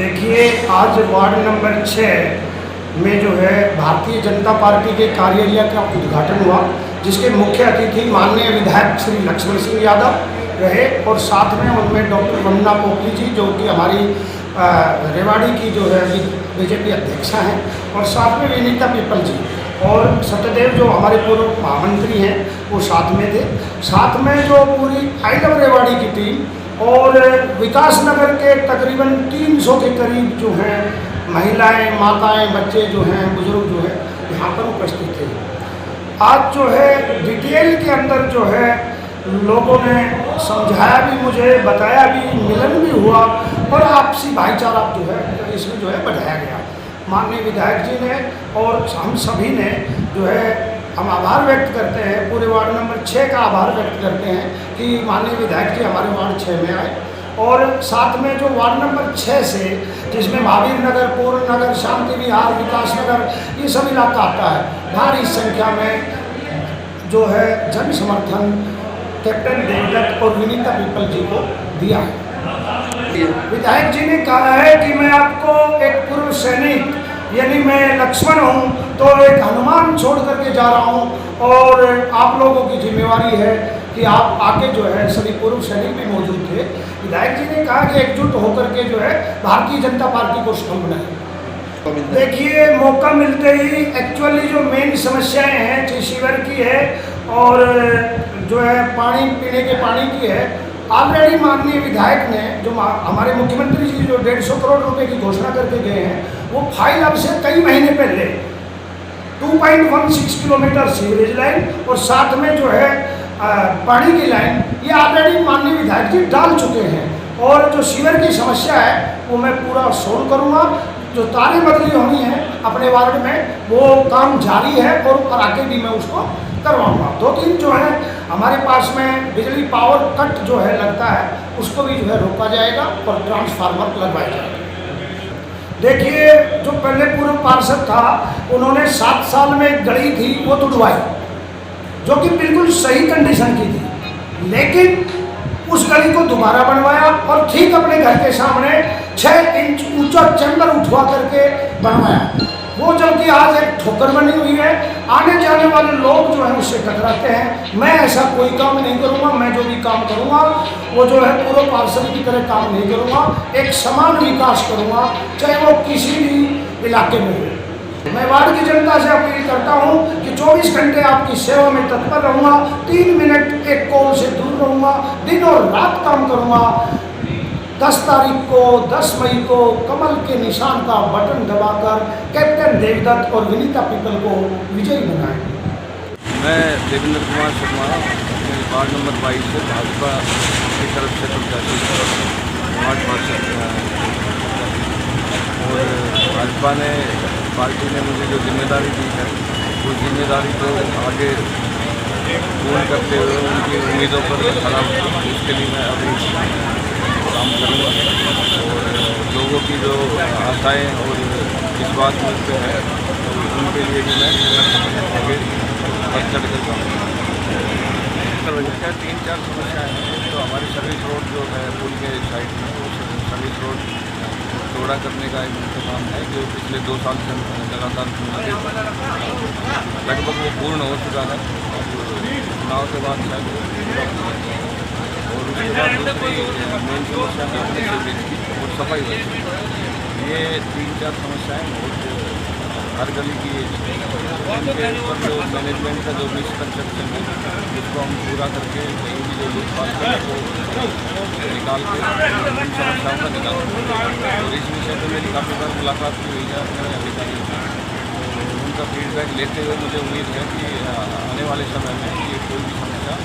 देखिए, आज ward number 6 में जो है भारतीय जनता पार्टी के कार्यालय का उद्घाटन हुआ, जिसके मुख्य अतिथि माननीय विधायक श्री लक्ष्मण सिंह यादव रहे और साथ में उनमें डॉक्टर वंदना पोखली जी जो कि हमारी रेवाड़ी की जो है बीजेपी अध्यक्षा हैं, और साथ में विनीता पीपल जी और सत्यदेव जो हमारे पूर्व महामंत्री हैं वो साथ में थे। साथ में जो पूरी आई लव रेवाड़ी की टीम और विकास नगर के तकरीबन 300 के करीब जो हैं महिलाएं, माताएं, बच्चे जो हैं, बुजुर्ग जो हैं यहाँ पर उपस्थित थे। आज जो है डिटेल के अंदर जो है लोगों ने समझाया भी, मुझे बताया भी, मिलन भी हुआ और आपसी भाईचारा जो है इसमें जो है बढ़ाया गया। माननीय विधायक जी ने और हम सभी ने जो है हम आभार व्यक्त करते हैं, पूरे वार्ड नंबर 6 का आभार व्यक्त करते हैं कि माननीय विधायक जी हमारे वार्ड 6 में आए। और साथ में जो वार्ड नंबर 6 से जिसमें महावीर नगर, पूर्ण नगर, शांति विहार, विकास नगर ये सब इलाका आता है, भारी संख्या में जो है जन समर्थन कैप्टन देवदत्त और विनीता पीपल जी को दिया है। विधायक जी ने कहा है कि मैं आपको एक पूर्व सैनिक यानी मैं लक्ष्मण हूँ तो एक हनुमान छोड़ करके जा रहा हूँ और आप लोगों की जिम्मेवारी है कि आप आगे जो है सभी पूर्व सैनिक भी मौजूद थे। विधायक जी ने कहा कि एकजुट होकर के जो है भारतीय जनता पार्टी को सफल बनाए। देखिए, मौका मिलते ही एक्चुअली जो मेन समस्याएं हैं सीवर की है और जो है पानी पीने के पानी की है। ऑलरेडी माननीय विधायक ने जो हमारे मुख्यमंत्री जी जो 150 करोड़ रुपए की घोषणा करके गए हैं वो फाइल अब से कई महीने पहले 2.16 किलोमीटर सीवरेज लाइन और साथ में जो है पानी की लाइन ये ऑलरेडी माननीय विधायक जी डाल चुके हैं। और जो सीवर की समस्या है वो मैं पूरा सोल्व करूँगा। जो तारें बदली होनी है अपने वार्ड में वो काम जारी है और आगे भी मैं उसको करवाऊँगा। 2-3 जो है हमारे पास में बिजली पावर कट जो है लगता है उसको भी जो है रोका जाएगा और ट्रांसफार्मर लगवाया जाएगा। देखिए, जो पहले पूर्व पार्षद था उन्होंने 7 साल में एक गली थी वो तुड़वाई जो कि बिल्कुल सही कंडीशन की थी, लेकिन उस गली को दोबारा बनवाया और ठीक अपने घर के सामने 6 इंच ऊंचा चैम्बर उठवा करके बनवाया। वो जबकि आज एक ठोकर बनी हुई है, आने जाने वाले लोग जो है उससे टकराते हैं। मैं ऐसा कोई काम नहीं करूँगा, मैं जो भी काम करूँगा वो जो है पूर्व पार्षद की तरह काम नहीं करूँगा, एक समान विकास करूँगा चाहे वो किसी भी इलाके में हो। मैं वार्ड की जनता से अपील करता हूँ कि 24 घंटे आपकी सेवा में तत्पर रहूँगा, 3 मिनट एक कॉल से दूर रहूँगा, दिन और रात काम करूँगा। 10 तारीख को 10 मई को कमल के निशान का बटन दबाकर कैप्टन देवदत्त और विनीता पीपल को विजयी बनाएं। मैं देवेंद्र कुमार शर्मा वार्ड नंबर 22 से भाजपा की तरफ से वार्ड पार्षद और भाजपा ने पार्टी ने मुझे जो जिम्मेदारी दी है उस जिम्मेदारी को आगे पूर्ण करते हुए उनकी उम्मीदों पर खरा उसके लिए मैं अभी काम करूँगा और लोगों की जो आशाएँ और विश्वास मुझ पर है उनके लिए भी मैं आगे बढ़ चढ़ कर जाऊँगा। 3-4 समस्याएँ हैं। तो हमारी सर्विस रोड जो है पुल के साइड में वो सर्विस रोड चौड़ा करने का एक इंतजाम है जो पिछले 2 साल से लगातार लगभग वो पूर्ण हो चुका है। चुनाव के बाद शायद और उसके बाद दूसरी मेन समस्या है अपने सीवरेज की और सफाई व्यवस्था। ये 3-4 समस्याएँ बहुत हर गली की इनके ऊपर जो मैनेजमेंट का जो मिसकंसेप्शन है जिसको हम पूरा करके कहीं भी जो लूटपाट है वो निकाल के उन समस्याओं का निकाल और इस विषय पर मेरी काफ़ी बार मुलाकात भी हुई है अपने अधिकारियों से। तो उनका फीडबैक लेते हुए मुझे उम्मीद है कि आने वाले समय में ये कोई भी समस्या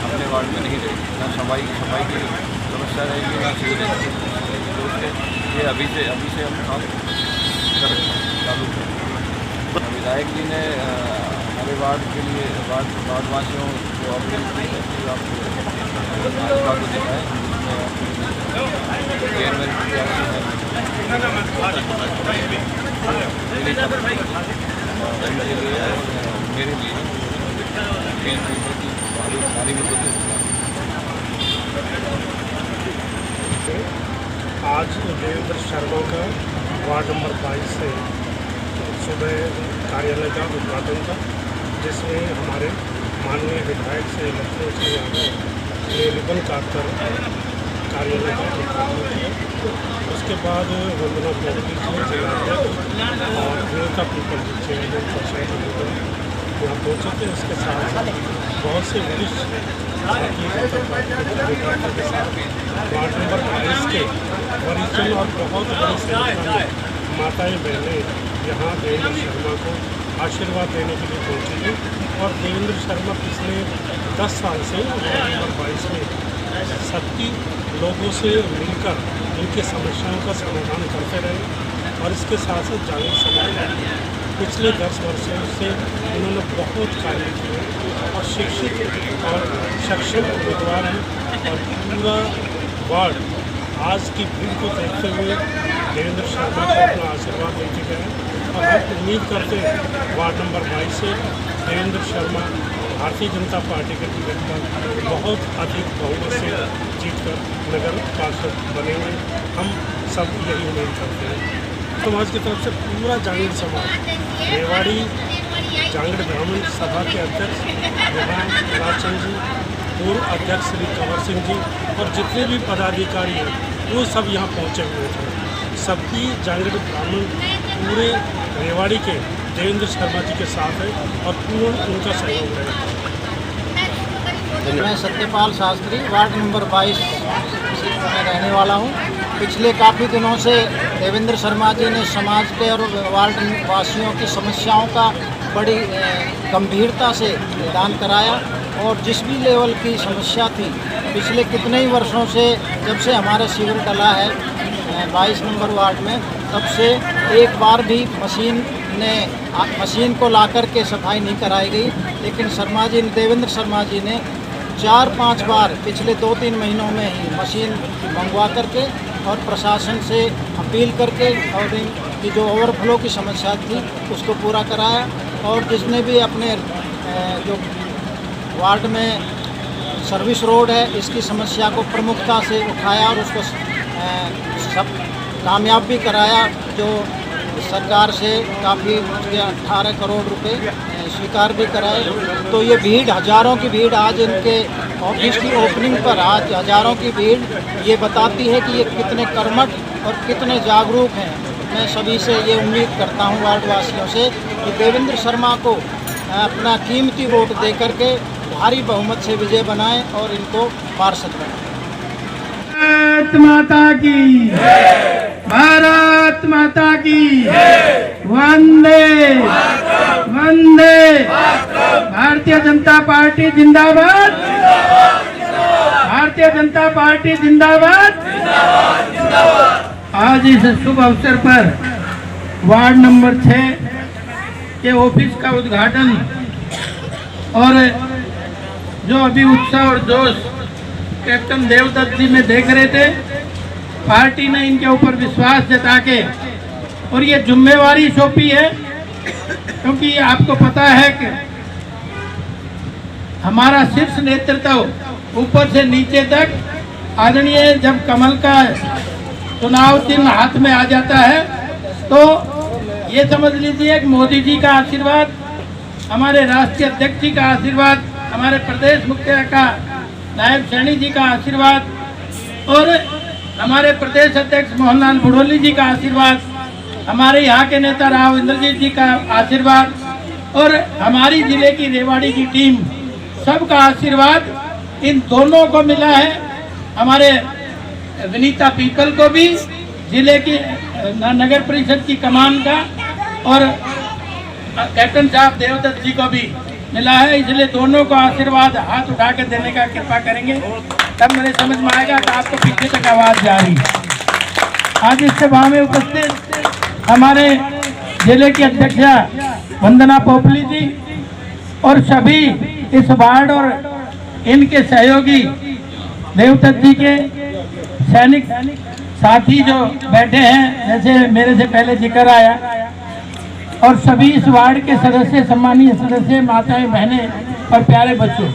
अपने वार्ड में नहीं रहेगी, ना सफाई की समस्या रहेगी ना सीवरेज की। तो ये अभी से हम काम चालू करें। विधायक जी ने हमारे वार्ड के लिए वार्डवासियों को अपील की है कि आप भाजपा को दिखाएँ चेयरमैन के लिए और मेरे लिए भारी मदद आज देवेंद्र शर्मा का वार्ड नंबर 22 से सुबह कार्यालय का उद्घाटन था, जिसमें हमारे माननीय विधायक से लक्ष्मण सिंह यादव ने रिबन काटकर कार्यालय का उद्घाटन किया। उसके बाद वंदना पब्लिक में जिलाध्यक्ष और विरोधा पीपल के चेयरमैन सोसाइटी यहाँ पहुँचे थे। उसके साथ बहुत से वरिष्ठ भारतीय जनता पार्टी के कार्यकर्ताओं के साथ वार्ड नंबर 22 के वरिष्ठ और बहुत बड़ी संख्या में माताएं बहनें यहाँ देवेंद्र शर्मा को आशीर्वाद देने के लिए पहुँची थी। और देवेंद्र शर्मा पिछले 10 साल से वार्ड नंबर 22 में 70 लोगों से मिलकर उनकी समस्याओं का समाधान करते रहे। और इसके साथ साथ जागृत समाज पिछले 10 वर्षों से उन्होंने बहुत कार्य किए और शिक्षित और सक्षम उम्मीदवार हैं। और पूरा वार्ड आज की भीड़ को देखते हुए देवेंद्र शर्मा को अपना आशीर्वाद देते गए। और हम उम्मीद करते हैं वार्ड नंबर 22 से देवेंद्र शर्मा भारतीय जनता पार्टी के टिकट पर बहुत अधिक बहुमत से जीतकर नगर पार्षद बनेंगे। हम सब यही उम्मीद करते हैं। समाज की तरफ से पूरा जांगड़ समाज, रेवाड़ी जांगड़ ब्राह्मण सभा के अध्यक्ष विधान राजचंद जी, पूर्व अध्यक्ष श्री कंवर सिंह जी और जितने भी पदाधिकारी हैं वो सब यहाँ पहुँचे हुए थे। सबकी जांगड़ ब्राह्मण पूरे रेवाड़ी के देवेंद्र शर्मा जी के साथ है और पूर्ण उनका सहयोग रहेगा। मैं सत्यपाल शास्त्री वार्ड नंबर 22 में रहने वाला हूँ। पिछले काफ़ी दिनों से देवेंद्र शर्मा जी ने समाज के और वार्ड वासियों की समस्याओं का बड़ी गंभीरता से निदान कराया। और जिस भी लेवल की समस्या थी पिछले कितने ही वर्षों से, जब से हमारा शिविर डला है 22 नंबर वार्ड में, तब से एक बार भी मशीन को लाकर के सफाई नहीं कराई गई। लेकिन देवेंद्र शर्मा जी ने 4-5 बार पिछले 2-3 महीनों में ही मशीन मंगवा करके और प्रशासन से अपील करके और इनकी जो ओवरफ्लो की समस्या थी उसको पूरा कराया। और जिसने भी अपने जो वार्ड में सर्विस रोड है इसकी समस्या को प्रमुखता से उठाया और उसको सब कामयाब भी कराया, जो सरकार से काफ़ी 18 करोड़ रुपए स्वीकार भी कराए। तो ये भीड़, हज़ारों की भीड़ आज इनके ऑफिस की ओपनिंग पर, आज हज़ारों की भीड़ ये बताती है कि ये कितने कर्मठ और कितने जागरूक हैं। मैं सभी से ये उम्मीद करता हूँ वार्ड वासियों से कि देवेंद्र शर्मा को अपना कीमती वोट दे करके भारी बहुमत से विजय बनाएं और इनको पार्षद बनाएं। भारत माता की, भारत माता की, वंदे वंदे, भारतीय जनता पार्टी जिंदाबाद, भारतीय जनता पार्टी जिंदाबाद। आज इस शुभ अवसर पर वार्ड नंबर 6 के ऑफिस का उद्घाटन और जो अभी उत्साह और जोश कैप्टन देवदत्त जी में देख रहे थे, पार्टी ने इनके ऊपर विश्वास जता के और ये जिम्मेवारी सौंपी है। क्योंकि आपको पता है कि हमारा शीर्ष नेतृत्व ऊपर से नीचे तक आदरणीय, जब कमल का चुनाव चिन्ह हाथ में आ जाता है तो ये समझ लीजिए कि मोदी जी का आशीर्वाद, हमारे राष्ट्रीय अध्यक्ष जी का आशीर्वाद, हमारे प्रदेश मुखिया का नायब सैनी जी का आशीर्वाद और हमारे प्रदेश अध्यक्ष मोहनलाल बुढ़ोली जी का आशीर्वाद, हमारे यहाँ के नेता राव इंद्रजीत जी का आशीर्वाद और हमारी जिले की रेवाड़ी की टीम, सबका आशीर्वाद इन दोनों को मिला है। हमारे विनीता पीपल को भी, जिले की नगर परिषद की कमान का, और कैप्टन साहब देवदत्त जी को भी मिला है। इसलिए दोनों को आशीर्वाद हाथ उठा कर देने का कृपा करेंगे, तब मेरे समझ में आएगा कि आपको पीछे तक आवाज जा रही। आज इस सभा में उपस्थित हमारे जिले की अध्यक्षा वंदना पोपली जी और सभी इस वार्ड और इनके सहयोगी देवदत्त जी के सैनिक साथी जो बैठे हैं, जैसे मेरे से पहले जिक्र आया, और सभी इस वार्ड के सदस्य, सम्मानीय सदस्य, माताएं, बहनें और प्यारे बच्चों।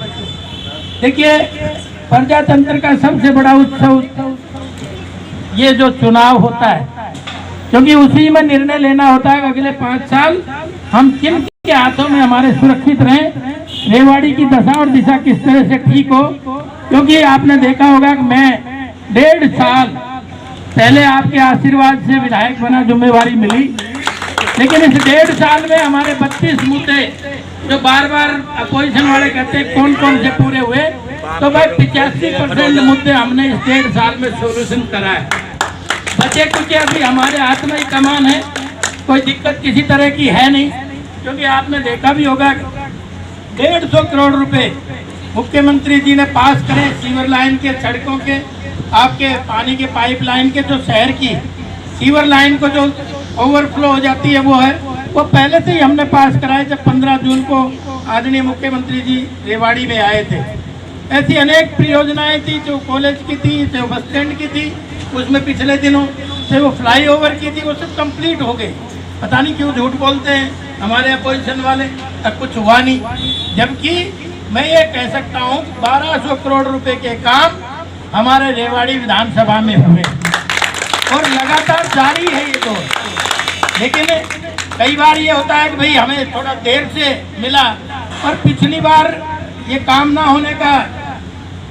देखिए, प्रजातंत्र का सबसे बड़ा उत्सव ये जो चुनाव होता है, क्योंकि उसी में निर्णय लेना होता है कि अगले 5 साल हम किन के हाथों में हमारे सुरक्षित रहें, रेवाड़ी की दशा और दिशा किस तरह से ठीक हो। क्योंकि आपने देखा होगा कि मैं 1.5 साल पहले आपके आशीर्वाद से विधायक बना, जिम्मेवारी मिली, लेकिन इस 1.5 साल में हमारे 32 मुद्दे जो बार बार अपोजिशन वाले कहते हैं कौन कौन से पूरे हुए, तो भाई 85% मुद्दे हमने इस 1.5 साल में सोल्यूशन करा है। बचे कुछ अभी हमारे हाथ में ही कमान है, कोई दिक्कत किसी तरह की है नहीं। क्योंकि आपने देखा भी होगा 150 करोड़ रुपए मुख्यमंत्री जी ने पास करे सीवर लाइन के, सड़कों के, आपके पानी के पाइपलाइन के, जो शहर की सीवर लाइन को जो ओवरफ्लो हो जाती है वो पहले से ही हमने पास कराए जब 15 जून को आदरणीय मुख्यमंत्री जी रेवाड़ी में आए थे। ऐसी अनेक परियोजनाएं थी, जो कॉलेज की थी, जो बस स्टैंड की थी, उसमें पिछले दिनों से वो फ्लाईओवर की थी, वो सब कंप्लीट हो गई। पता नहीं क्यों झूठ बोलते हैं हमारे अपोजिशन वाले, अब कुछ हुआ नहीं। जबकि मैं ये कह सकता हूँ 1200 करोड़ रुपए के काम हमारे रेवाड़ी विधानसभा में हुए और लगातार जारी है ये दौर। लेकिन कई बार ये होता है कि भाई हमें थोड़ा देर से मिला, और पिछली बार ये काम ना होने का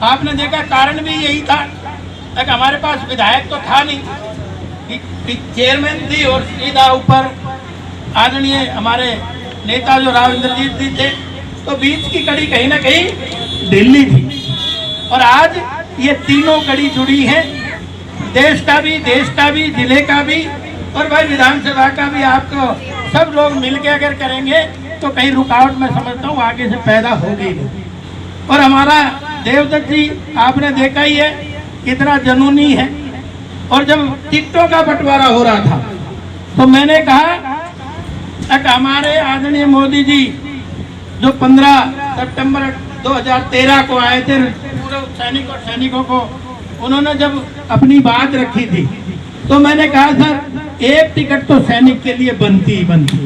आपने देखा कारण भी यही था कि हमारे पास विधायक तो था नहीं, चेयरमैन थी और सीधा ऊपर आदरणीय हमारे नेता जो राव इंद्रजीत जी थे, तो बीच की कड़ी कहीं ना कहीं दिल्ली थी। और आज ये तीनों कड़ी जुड़ी है, देश का भी, जिले का भी, और भाई विधानसभा का भी। आपको सब लोग मिलके अगर करेंगे तो कहीं रुकावट मैं समझता हूँ आगे से पैदा होगी। और हमारा देवदत्त जी आपने देखा ही है कितना जुनूनी है। और जब टिकटों का बंटवारा हो रहा था तो मैंने कहा कि हमारे आदरणीय मोदी जी जो 15 सितंबर 2013 को आए थे, पूर्व सैनिक और सैनिकों को उन्होंने जब अपनी बात रखी थी, तो मैंने कहा सर एक टिकट तो सैनिक के लिए बनती ही बनती है।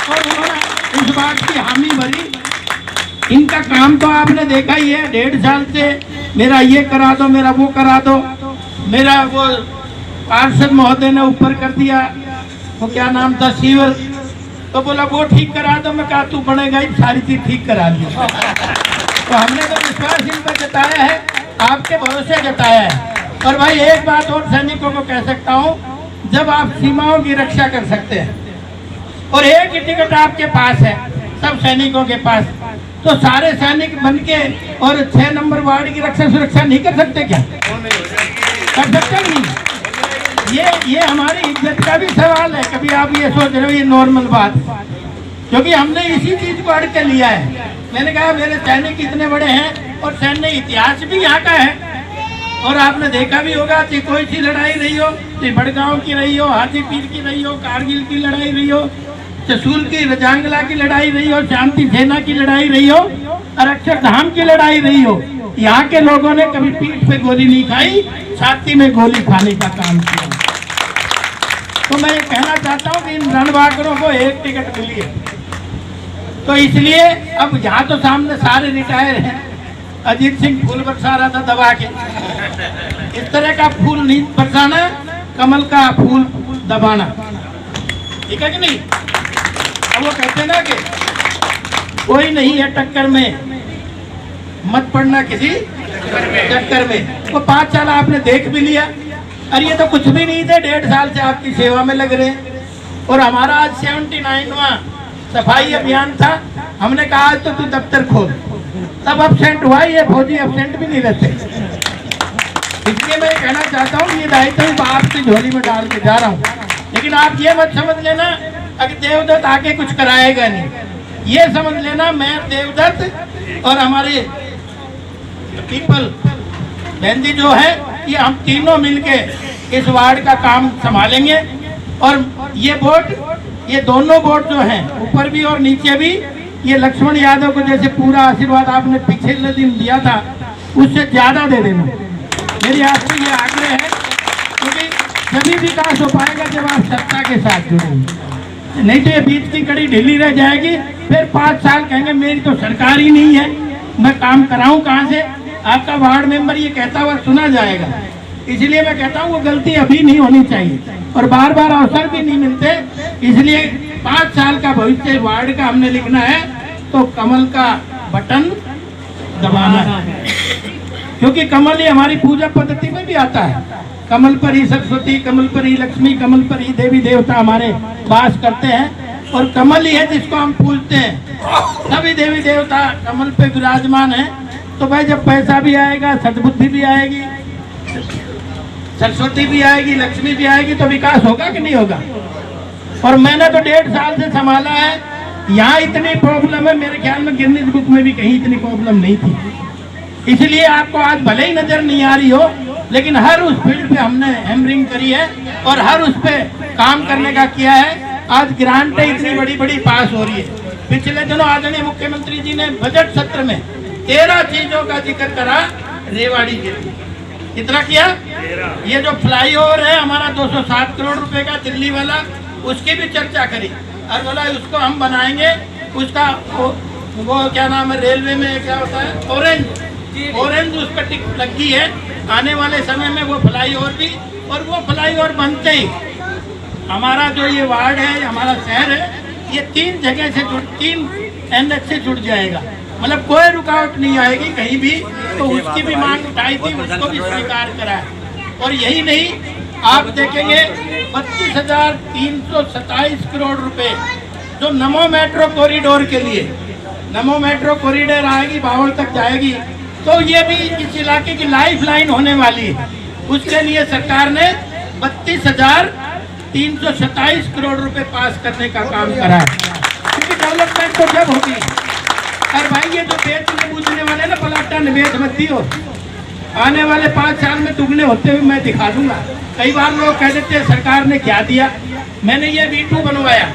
और उन्होंने उस बात की हामी भरी। इनका काम तो आपने देखा ही है, 1.5 साल से मेरा ये करा दो, मेरा वो करा दो। मेरा वो पार्षद महोदय ने ऊपर कर दिया, वो क्या नाम था, सीवर, तो बोला वो ठीक करा दो। मैं कहा तू बनेगा ही, सारी चीज ठीक करा दी। तो हमने तो विश्वास इन पर जताया है, आपके भरोसे जताया है। और भाई एक बात और सैनिकों को कह सकता हूँ, जब आप सीमाओं की रक्षा कर सकते हैं और एक ही टिकट आपके पास है सब सैनिकों के पास, तो सारे सैनिक बनके और 6 नंबर वार्ड की रक्षा सुरक्षा नहीं कर सकते क्या? कर सकते नहीं। ये हमारी इज्जत का भी सवाल है। कभी आप ये सोच रहे हो ये नॉर्मल बात, क्योंकि हमने इसी चीज को अड़ के लिया है। मैंने कहा मेरे सैनिक इतने बड़े हैं और सैन्य इतिहास भी यहाँ का है। और आपने देखा भी होगा कि कोई सी लड़ाई रही हो, बड़गांव की रही हो, हाथीपीर की रही हो, कारगिल की लड़ाई रही हो, चसूल की, रजांगला की लड़ाई रही हो, शांति सेना की लड़ाई रही हो, और अक्षरधाम की लड़ाई रही हो, यहाँ के लोगों ने कभी पीठ पे गोली नहीं खाई, छाती में गोली खाने का काम किया। तो मैं ये कहना चाहता हूँ कि इन रणबांकुरों को एक टिकट मिली है, तो इसलिए अब यहाँ तो सामने सारे रिटायर हैं। अजीत सिंह फूल बरसा रहा था दबा के, इस तरह का फूल नहीं बरसाना, कमल का फूल दबाना, ठीक है कि नहीं? अब वो कहते ना कि कोई नहीं है टक्कर में, मत पड़ना किसी चक्कर में। वो 5 साल आपने देख भी लिया, अरे ये तो कुछ भी नहीं थे, 1.5 साल से आपकी सेवा में लग रहे हैं। और हमारा आज 79वां सफाई अभियान था। हमने कहा आज तो तू दफ्तर खोल, तब एब्सेंट हुआ, ये फौजी एब्सेंट भी नहीं रहते। इसलिए मैं कहना चाहता हूँ ये दायित्व आपकी झोली में डाल के जा रहा हूँ। लेकिन आप ये मत समझ लेना अगर देवदत्त आके कुछ कराएगा नहीं, ये समझ लेना मैं देवदत्त और हमारे पीपल बहन जी जो है, ये हम तीनों मिलके इस वार्ड का काम संभालेंगे। और ये वोट, ये दोनों वोट जो हैं ऊपर भी और नीचे भी, ये लक्ष्मण यादव को जैसे पूरा आशीर्वाद आपने पिछले दिन दिया था उससे ज्यादा दे देना, मेरी आपसे ये आग्रह है। क्योंकि सभी विकास हो पाएगा जब आप सत्ता के साथ जुड़ेंगे, नहीं तो ये बीच की कड़ी ढीली रह जाएगी। फिर 5 साल कहेंगे मेरी तो सरकार ही नहीं है, मैं काम कराऊं कहाँ से? आपका वार्ड मेंबर ये कहता हुआ सुना जाएगा इसलिए मैं कहता हूँ वो गलती अभी नहीं होनी चाहिए और बार बार अवसर भी नहीं मिलते। इसलिए 5 साल का भविष्य वार्ड का हमने लिखना है तो कमल का बटन दबाना है, क्योंकि कमल ही हमारी पूजा पद्धति में भी आता है। कमल पर ही सरस्वती, कमल पर ही लक्ष्मी, कमल पर ही देवी देवता हमारे वास करते हैं और कमल ही है जिसको हम पूजते हैं। सभी देवी देवता कमल पे विराजमान है। तो भाई जब पैसा भी आएगा, सद्बुद्धि भी आएगी, सरस्वती भी आएगी, लक्ष्मी भी आएगी, तो विकास होगा कि नहीं होगा। और मैंने तो 1.5 साल से संभाला है, यहाँ इतनी प्रॉब्लम है, मेरे ख्याल में गिनीज बुक में भी कहीं इतनी प्रॉब्लम नहीं थी। इसलिए आपको आज भले ही नजर नहीं आ रही हो, लेकिन हर उस फील्ड पे हमने हैमरिंग करी है और हर उस पे काम करने का किया है। आज ग्रांटें इतनी बड़ी बड़ी पास हो रही है। पिछले दिनों आदरणीय मुख्यमंत्री जी ने बजट सत्र में 13 चीजों का जिक्र करा रेवाड़ी के लिए। कितना किया? ये जो फ्लाईओवर है हमारा 207 करोड़ रुपए का दिल्ली वाला, उसकी भी चर्चा करी और बोला उसको हम बनाएंगे। उसका वो क्या नाम है, रेलवे में क्या होता है, ऑरेंज उस पर टिक लगी है। आने वाले समय में वो फ्लाईओवर भी, और वो फ्लाईओवर बनते ही हमारा जो ये वार्ड है, हमारा शहर है, ये 3 जगह से 3 NH से जुड़ जाएगा। मतलब कोई रुकावट नहीं आएगी कहीं भी। तो उसकी भी मांग उठाई थी, उसको भी स्वीकार करा है। और यही नहीं, आप देखेंगे 32,327 करोड़ रुपए जो नमो मेट्रो कॉरिडोर के लिए, नमो मेट्रो कॉरिडोर आएगी, बावल तक जाएगी, तो ये भी इस इलाके की लाइफ लाइन होने वाली है। उसके लिए सरकार ने 32,327 करोड़ रुपए पास करने का काम करा है। क्योंकि डेवलपमेंट तो जब होगी। और भाई ये जो बेचने बूझने वाले ना पलाटा निवेश मत दियो, आने वाले 5 साल में दुगने होते हुए मैं दिखा दूंगा। कई बार लोग कह देते हैं सरकार ने क्या दिया। मैंने ये V2 बनवाया,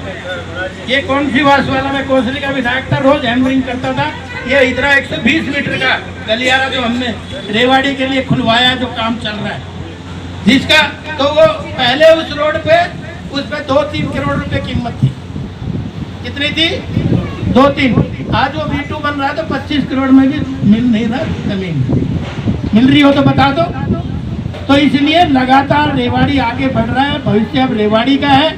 ये कौन सी वास वाला, मैं कोसली का विधायक था, रोज हैमरिंग करता था। ये इधर 120 मीटर का गलियारा जो हमने रेवाड़ी के लिए खुलवाया, जो काम चल रहा है जिसका, तो वो पहले उस रोड पे उस पे 2-3 करोड़ रुपए कीमत थी। कितनी थी? 2-3। आज वो V2 बन रहा है तो 25 करोड़ में भी मिल नहीं रहा जमीन। मिल रही हो तो बता दो। तो इसलिए लगातार रेवाड़ी आगे बढ़ रहा है, भविष्य अब रेवाड़ी का है।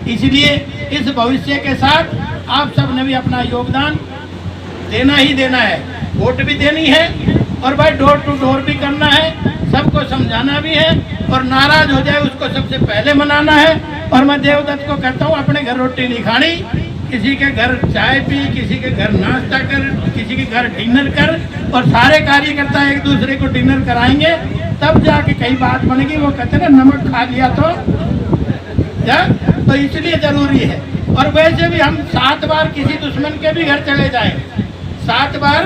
इसलिए इस भविष्य के साथ आप सब ने भी अपना योगदान देना ही देना है, वोट भी देनी है और भाई डोर टू डोर भी करना है, सबको समझाना भी है और नाराज हो जाए उसको सबसे पहले मनाना है। और मैं देवदत्त को कहता हूँ, अपने घर रोटी नहीं खानी, किसी के घर चाय पी, किसी के घर नाश्ता कर, किसी के घर डिनर कर, और सारे कार्यकर्ता एक दूसरे को डिनर कराएंगे, तब जाके कई बात बनेगी। वो कहते हैं ना, नमक खा लिया तो क्या, तो इसलिए जरूरी है। और वैसे भी हम 7 बार किसी दुश्मन के भी घर चले जाएं, 7 बार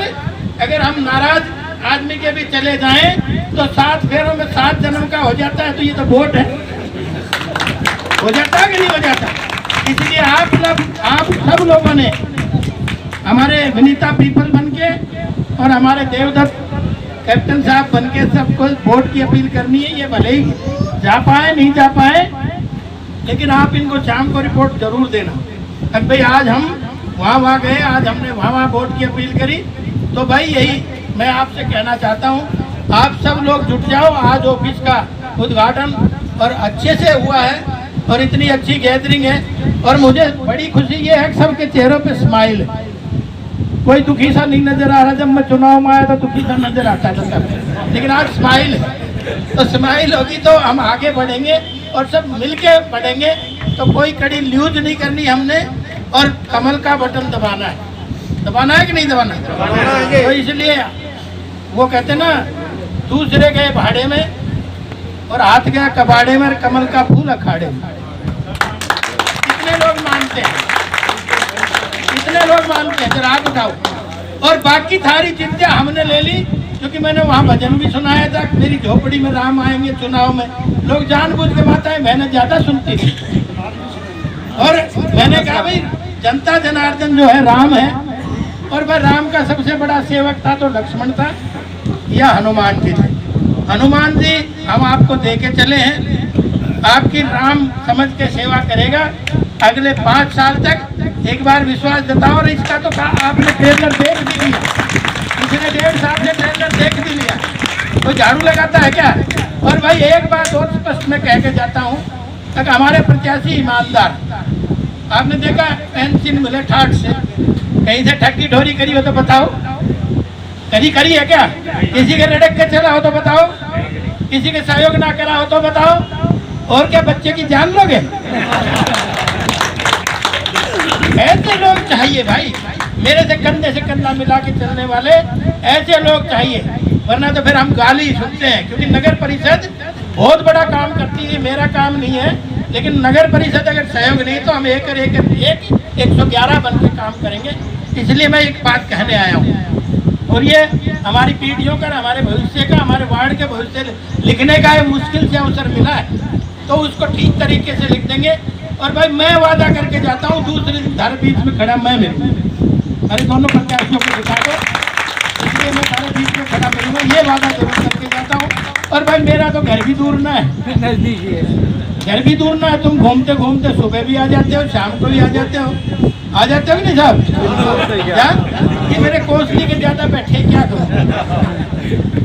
अगर हम नाराज आदमी के भी चले जाएं तो 7 फेरों में 7 जन्म का हो जाता है। तो ये तो वोट है, हो जाता है कि नहीं हो जाता। इसलिए आप सब लोगों ने हमारे विनीता पीपल बनके और हमारे देवदत्त कैप्टन साहब बनके सबको वोट की अपील करनी है। ये भले ही जा पाए नहीं जा पाए, लेकिन आप इनको शाम को रिपोर्ट जरूर देना। अब भाई आज हम वहाँ गए, आज हमने वहाँ वोट की अपील करी, तो भाई यही मैं आपसे कहना चाहता हूँ, आप सब लोग जुट जाओ। आज ऑफिस का उद्घाटन और अच्छे से हुआ है और इतनी अच्छी गैदरिंग है और मुझे बड़ी खुशी ये है कि सबके चेहरों पे स्माइल है, कोई दुखी सा नहीं नजर आ रहा। जब मैं चुनाव में आया था दुखी सा नजर आता था सब, लेकिन आज स्माइल है। तो स्माइल होगी तो हम आगे बढ़ेंगे और सब मिलके बढ़ेंगे। तो कोई कड़ी ल्यूज नहीं करनी हमने, और कमल का बटन दबाना है कि नहीं दबाना है। तो इसलिए वो कहते ना, दूसरे गए भाड़े में और हाथ गया कबाड़े में, कमल का फूल अखाड़े में। कितने लोग मानते हैं, कितने लोग मानते हैं, जरा हाथ उठाओ। और बाकी सारी चिंता हमने ले ली, क्योंकि मैंने वहाँ भजन भी सुनाया था, मेरी झोपड़ी में राम आएंगे चुनाव में। लोग जानबूझ के माताएं मैंने ज्यादा सुनती थी, और मैंने कहा भाई जनता जनार्दन जो है राम है, और वह राम का सबसे बड़ा सेवक था तो लक्ष्मण था या हनुमान जी थे। हनुमान जी हम आपको दे के चले हैं, आपकी राम समझ के सेवा करेगा अगले 5 साल तक। एक बार विश्वास जताओ। और इसका तो आपने ट्रेलर देख भी लिया, पिछले 1.5 साल से ट्रेलर देख भी लिया। तो झाड़ू लगाता है क्या? और भाई एक बात और स्पष्ट मैं कह के जाता हूँ, तक हमारे प्रत्याशी ईमानदार, आपने देखा पेंशन मिले ठाट से, कहीं से ठगी ढोरी करी हो तो बताओ, करी है क्या? किसी के लड़क के चला हो तो बताओ, किसी के सहयोग ना करा हो तो बताओ, और क्या बच्चे की जान लोगे? ऐसे लोग चाहिए भाई, मेरे से कंधे से कंधा मिला के चलने वाले ऐसे लोग चाहिए, वरना तो फिर हम गाली सुनते हैं। क्योंकि नगर परिषद बहुत बड़ा काम करती है, मेरा काम नहीं है, लेकिन नगर परिषद अगर सहयोग नहीं तो हम एक 111 बन के काम करेंगे। इसलिए मैं एक बात कहने आया हूँ, और ये हमारी पीढ़ियों का, हमारे भविष्य का, हमारे वार्ड के भविष्य लिखने का एक मुश्किल से अवसर मिला है, तो उसको ठीक तरीके से लिख देंगे। और भाई मैं वादा करके जाता हूँ, दूसरे दिन घर बीच में खड़ा मैं मिलूंगा, मेरे दोनों प्रत्याशियों को दिखा दो, इसलिए मैं सारे बीच में खड़ा मिलूंगा, ये वादा जरूर करके जाता हूँ। और भाई मेरा तो घर भी दूर ना है, नजदीक ही है, घर भी दूर ना है, तुम घूमते घूमते सुबह भी आ जाते हो, शाम को भी आ जाते हो कि नहीं साहब? क्या ये मेरे कोसली के ज्यादा बैठे क्या करूँ?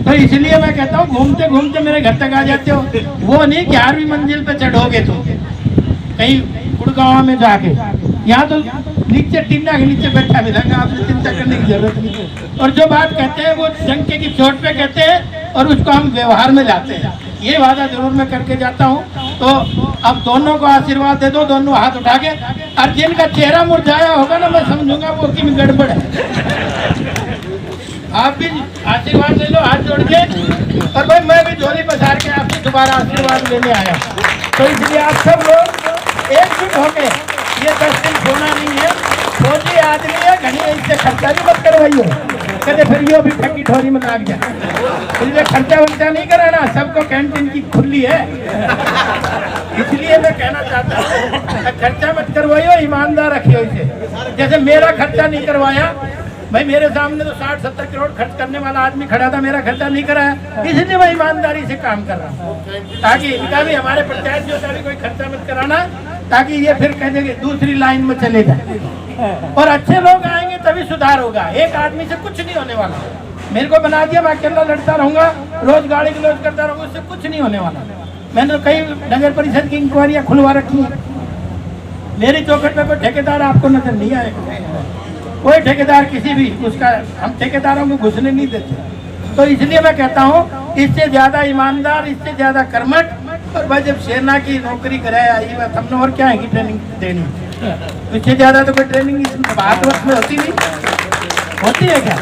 तो इसलिए मैं कहता हूँ घूमते घूमते मेरे घर तक आ जाते हो, वो नहीं 11वीं मंजिल पे चढ़ोगे तुम कहीं गुड़गांव में जाके, यहाँ तो नीचे टीना के नीचे बैठा मिलेगा, आपसे चिंता करने की जरूरत नहीं। और जो बात कहते हैं वो डंके की चोट पे कहते हैं और उसको हम व्यवहार में लाते हैं, ये वादा जरूर मैं करके जाता हूँ। तो अब दोनों को आशीर्वाद दे दो, दोनों हाथ उठा के, और जिनका चेहरा मुरझाया होगा ना, मैं समझूंगा वो कि गड़बड़ है। आप भी आशीर्वाद ले लो हाथ जोड़ के, और भाई मैं भी झोली पसार के आपसे दोबारा आशीर्वाद लेने आया। तो इसलिए आप सब लोग एकजुट होके, ये 10 दिन सोना नहीं है, फौजी आदमी है, घनी इससे खर्चा भी मत करवाइयो, कहते फिर ये भी ठगी ठोरी में लाग जाए, इसलिए खर्चा वर्चा नहीं कराना, सबको कैंटीन की खुली है। इसलिए मैं कहना चाहता हूँ खर्चा मत करवाइयो, ईमानदार रखियो इसे। जैसे मेरा खर्चा नहीं करवाया भाई, मेरे सामने तो 60-70 करोड़ खर्च करने वाला आदमी खड़ा था, मेरा खर्चा नहीं कराया, इसलिए मैं ईमानदारी से काम कर रहा हूँ, ताकि इनका भी, हमारे प्रत्याशियों का भी कोई खर्चा मत कराना, ताकि ये फिर कह देंगे दूसरी लाइन में चले जाए। और अच्छे लोग आएंगे तभी सुधार होगा, एक आदमी से कुछ नहीं होने वाला। मेरे को बना दिया, मैं अकेला लड़ता रहूंगा, रोज गाड़ी क्लोज करता रहूंगा, उससे कुछ नहीं होने वाला। मैंने तो कई नगर परिषद की इंक्वायरियां खुलवा रखी है, मेरी चौखट में कोई ठेकेदार आपको नजर नहीं आएगा, कोई ठेकेदार किसी भी उसका, हम ठेकेदारों को घुसने नहीं देते। तो इसलिए मैं कहता हूँ इससे ज्यादा ईमानदार, इससे ज्यादा कर्मठ, और भाई जब सेना की नौकरी कराए आई बात, हमने और क्या है कि ट्रेनिंग देनी, इससे ज्यादा तो कोई ट्रेनिंग भारत वर्ष में होती नहीं, होती है क्या?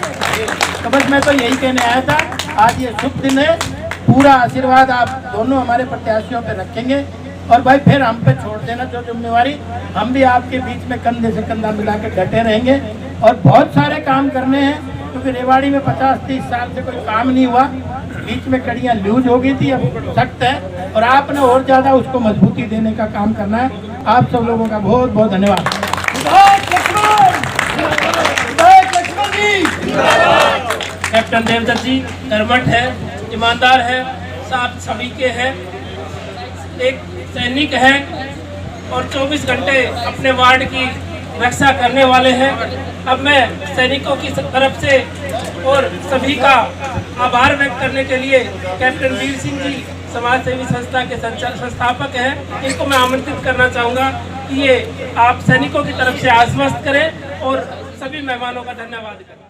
तो बस मैं तो यही कहने आया था, आज ये शुभ दिन है, पूरा आशीर्वाद आप दोनों हमारे प्रत्याशियों पे रखेंगे, और भाई फिर हम पे छोड़ देना जो जिम्मेवारी, हम भी आपके बीच में कंधे से कंधा मिला के डटे रहेंगे। और बहुत सारे काम करने हैं, क्योंकि रेवाड़ी में 50-30 साल से कोई काम नहीं हुआ, बीच में कड़ियाँ लूज हो गई थी, अब सख्त है, और आपने और ज़्यादा उसको मजबूती देने का काम करना है। आप सब लोगों का बहुत बहुत धन्यवाद। कैप्टन देवदत्त जी कर्मठ है, ईमानदार है, साथ सभी के हैं, एक सैनिक है और 24 घंटे अपने वार्ड की रक्षा करने वाले हैं। अब मैं सैनिकों की तरफ से और सभी का आभार व्यक्त करने के लिए कैप्टन वीर सिंह जी समाज सेवी संस्था के संस्थापक हैं, इनको मैं आमंत्रित करना चाहूँगा कि ये आप सैनिकों की तरफ से आश्वस्त करें और सभी मेहमानों का धन्यवाद करें।